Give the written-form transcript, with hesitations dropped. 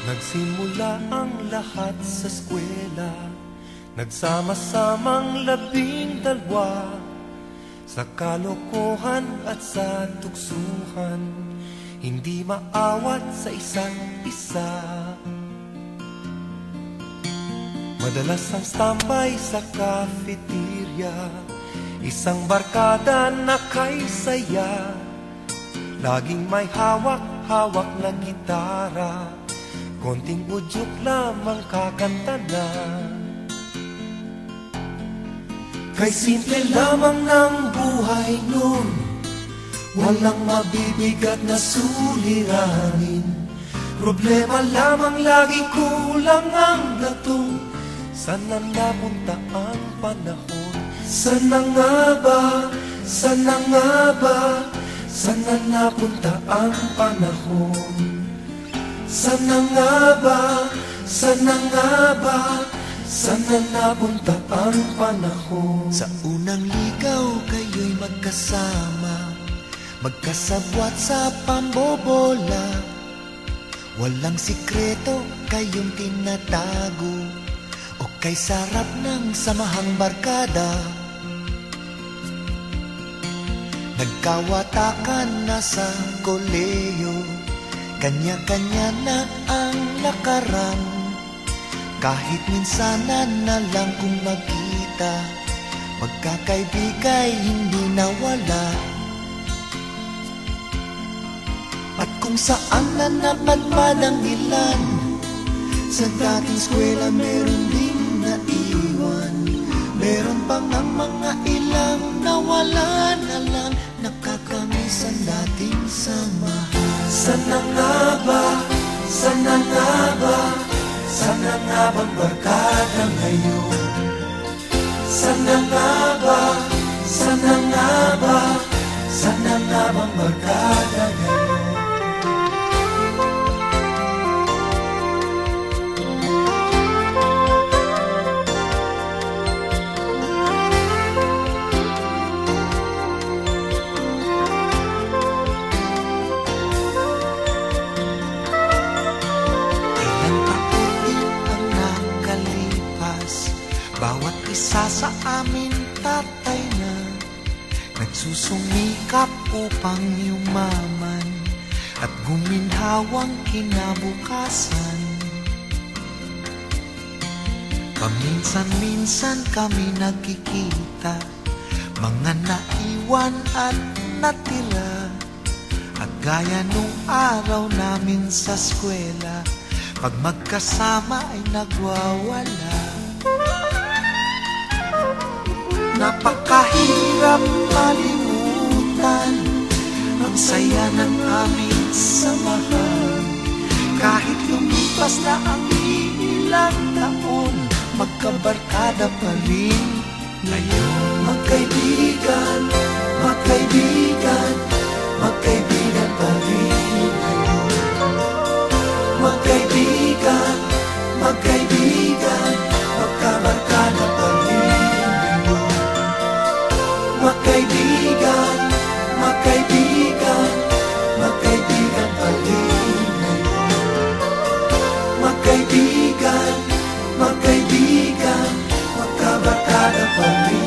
Nagsimula ang lahat sa eskwela, nagsama-samang 12 sa kalokohan at sa tuksuhan, hindi maawat sa isa't isa. Madalas ang standby sa cafeteria, isang barkada na kay saya, laging may hawak-hawak na gitara, konting udyok lamang kakanta na. Kay simple lamang ng buhay nun, walang mabibigat na suliranin. Problema lamang lagi kulang ang gatong. Sana napunta ang panahon? Sana nga ba? Sana nga ba? Sana napunta ang panahon? Sana nga ba? Sana nga ba? Sana napunta ang panahon? Sa unang ligaw kayo'y magkasama, magkasabwat sa pambobola. Walang sikreto kayong tinatago, o kay sarap ng samahang barkada. Nagkawatakan na sa koleyo, kanya-kanya na ang lakaran. Kahit minsanan na lang kung magkita, magkakaibigay hindi nawala. At kung saan na napadpad ang ilan, sa dating eskwela meron ding naiwan. Meron pang ang mga ilang nawala na lang, nakakamiss ang dating samahan. Sana nga ba? Sana nga ba? Sana nga bang barkada ngayon? Sana nga ba? Sana nga ba? Sana nga bang barkada ngayon? Bawat isa sa amin tatay na, nagsusumikap upang yumaman at guminhawang kinabukasan. Paminsan-minsan kami nagkikita, mga naiwan at natira. At gaya nung araw namin sa eskwela, pag magkasama ay nagwawala. Napakahirap malimutan ang saya ng aming samahan. Kahit lumipas na ang ilang taon, magkabarkada pa rin ngayon. Magkaibigan, magkaibigan, magkaibigan pa rin ngayon. Magkaibigan, magkaibigan, magkabarkada pa rin. Magkaibigan, magkaibigan, magkaibigan pa rin ngayon. Magkaibigan, magkaibigan, magkabarkada pa rin.